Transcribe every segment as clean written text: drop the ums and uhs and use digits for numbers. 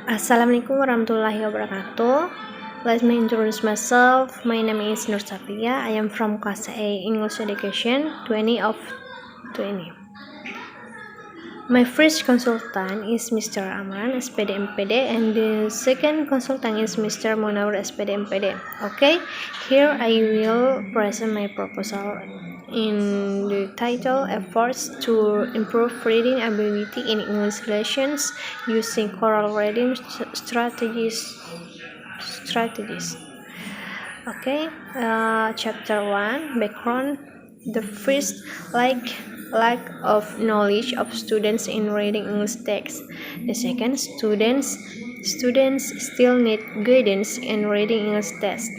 Assalamualaikum warahmatullahi wabarakatuh. Let me introduce myself. My name is Nursapiah. I am from class A English Education 20 of 20. My first consultant is Mr. Amran SPD MPD and the second consultant is Mr. Munawar SPD MPD. Okay, here I will present my proposal in the title Efforts to Improve Reading Ability in English Lessons Using Choral Reading Strategies. Okay, Chapter 1 Background. The first, lack of knowledge of students in reading English text. The second, students still need guidance in reading English text.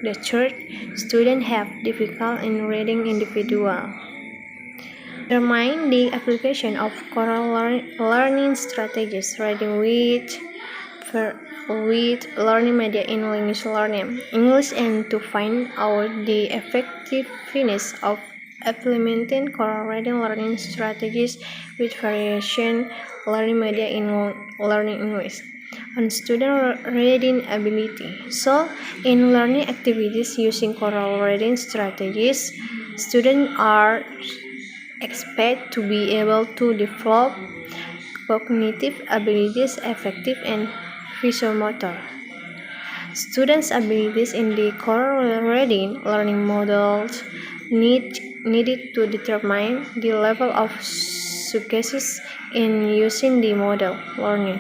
The third, students have difficulty in reading individual. Determine the application of choral learning strategies, reading with learning media in language learning English, and to find out the effectiveness of implementing choral reading learning strategies with variation learning media in learning English. On student reading ability. So, in learning activities using choral reading strategies, students are expected to be able to develop cognitive abilities, affective and visomotor. Students' abilities in the choral reading learning models needed to determine the level of success in using the model learning.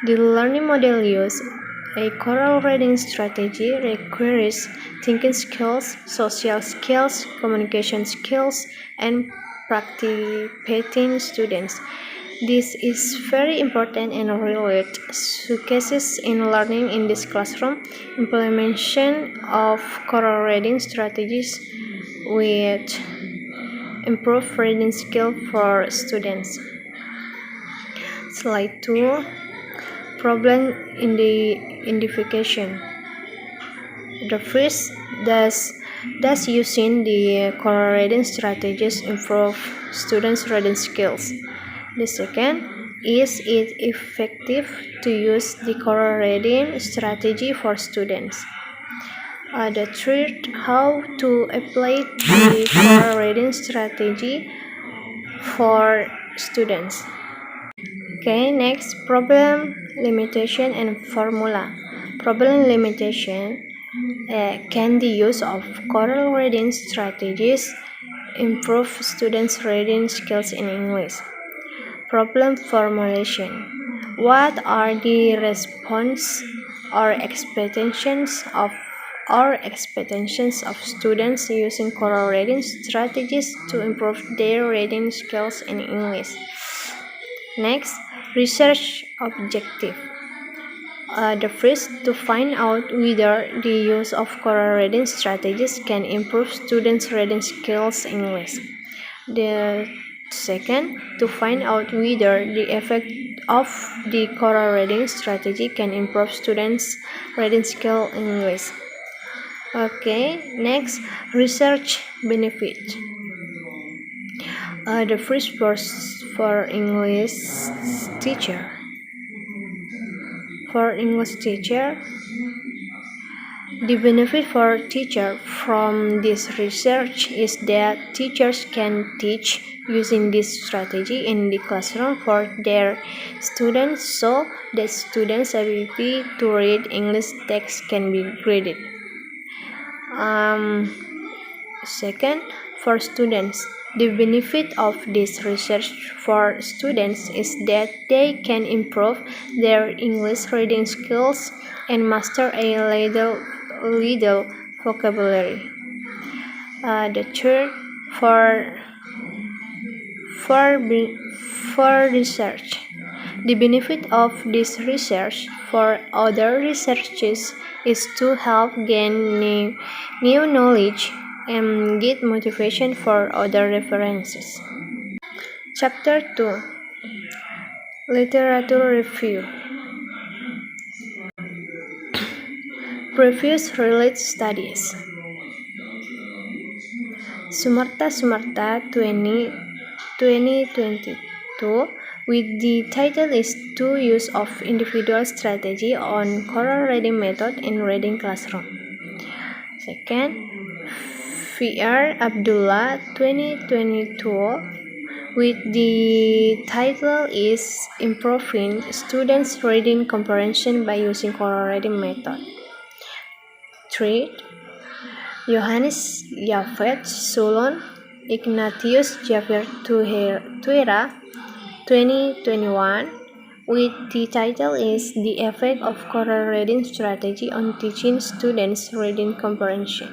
The learning model use a choral reading strategy requires thinking skills, social skills, communication skills, and participating students. This is very important and related successes in learning in this classroom. Implementation of choral reading strategies with improved reading skill for students. Slide 2. Problem in the identification. The first, does using the choral reading strategies improve students' reading skills? The second, is it effective to use the choral reading strategy for students? The third, how to apply the choral reading strategy for students. Okay, next, problem, limitation, and formula. Problem limitation. Can the use of choral reading strategies improve students' reading skills in English? Problem formulation. What are the response or expectations of students using choral reading strategies to improve their reading skills in English? Next, research objective. The first, to find out whether the use of choral reading strategies can improve students' reading skills in English. The second, to find out whether the effect of the choral reading strategy can improve students' reading skill in English. Okay, next, research benefit. The first for English teacher. For English teacher, the benefit for teacher from this research is that teachers can teach using this strategy in the classroom for their students, so that students' ability to read English text can be graded. Second, for students, the benefit of this research for students is that they can improve their English reading skills and master a little vocabulary. The third, for research, the benefit of this research for other researchers is to help gain new knowledge and get motivation for other references. Chapter 2. Literature Review. Previous related studies. Sumarta 2022 with the title is Two Use of Individual Strategy on Choral Reading Method in Reading Classroom. Second, VR Abdullah 2022 with the title is Improving Students' Reading Comprehension by Using Choral Reading Method. 3. Johannes Yafet Sulon Ignatius Javier Tuera 2021 with the title is The Effect of Choral Reading Strategy on Teaching Students Reading Comprehension.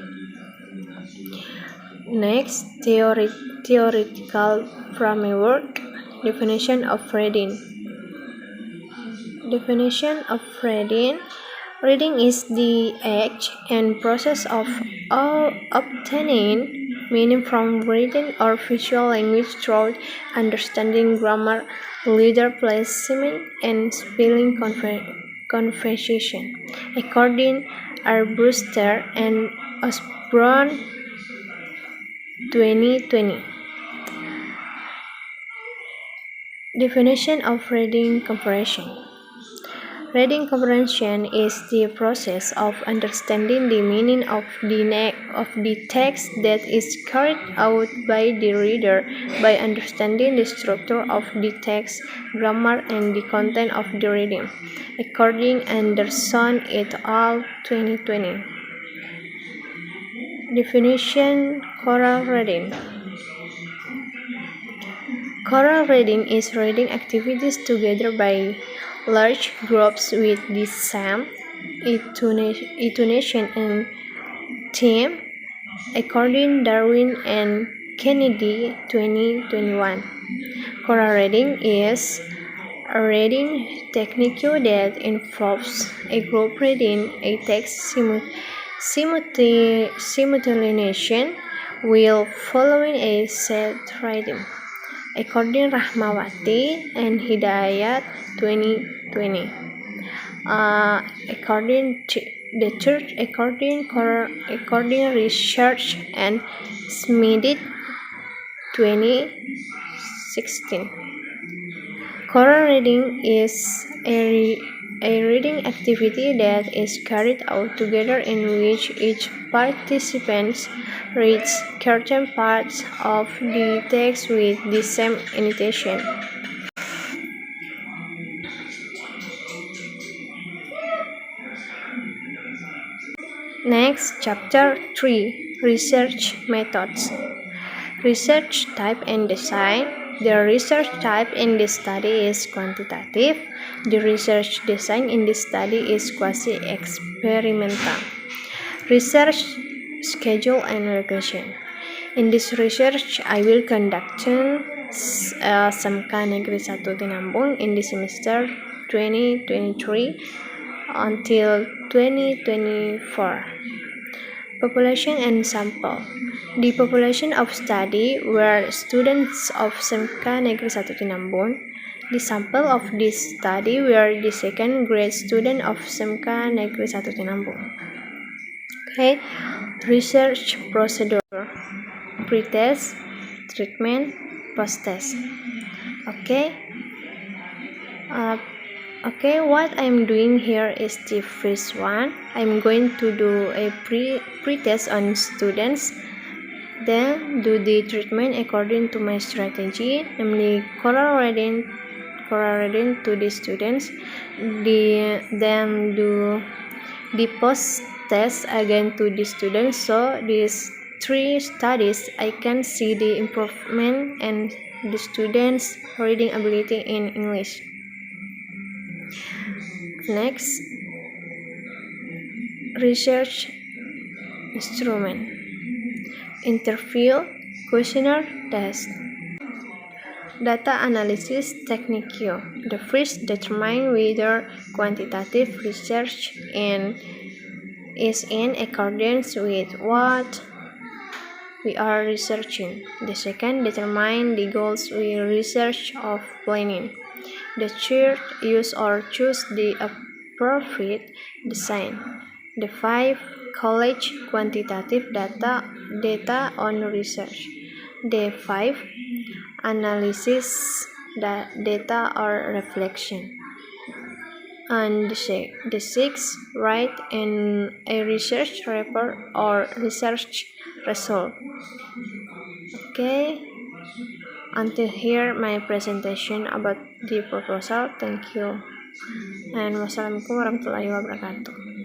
Next, theoretical framework. Definition of reading. Definition of reading. Reading is the act and process of obtaining meaning from written or visual language through understanding grammar, letter placement, and spelling conversation. According to Brewster and Osborne 2020. Definition of reading comprehension. Reading comprehension is the process of understanding the meaning of the text that is carried out by the reader by understanding the structure of the text, grammar, and the content of the reading. According to Anderson et al. 2020. Definition: choral reading. Choral reading is reading activities together by large groups with the same intonation and theme, according Darwin and Kennedy 2021. Choral reading is a reading technique that involves a group reading a text simultaneously while following a set rhythm. According Rahmawati and Hidayat 2020. According to the church, according research and Smith 2016. Choral reading is a reading activity that is carried out together in which each participant reads certain parts of the text with the same intonation. Next, Chapter 3, Research Methods. Research type and design. The research type in this study is quantitative. The research design in this study is quasi-experimental. Research schedule and location. In this research, I will conduct SMK Negeri 1 Tinambung in the semester 2023 until 2024. Population and sample. The population of study were students of SMK Negeri 1 Tinambung. The sample of this study were the second grade student of SMK Negeri 1 Tinambung. Okay, research procedure: pre-test, treatment, post-test. Okay, what I'm doing here is the first one. I'm going to do a pre-test on students, then do the treatment according to my strategy, namely choral reading to the students, then do the post-test again to the students. So these 3 studies, I can see the improvement and the students' reading ability in English. Next, research instrument. Interview, questionnaire, test. Data analysis technique. The first, determine whether quantitative research is in accordance with what we are researching. The second, determine the goals we research of planning. The third, use or choose the appropriate design. The 5, collect quantitative data on research. The 5, analysis data or reflection. And the sixth, write in a research report or research result. Okay, until here my presentation about the proposal. Thank you, and wassalamualaikum warahmatullahi wabarakatuh.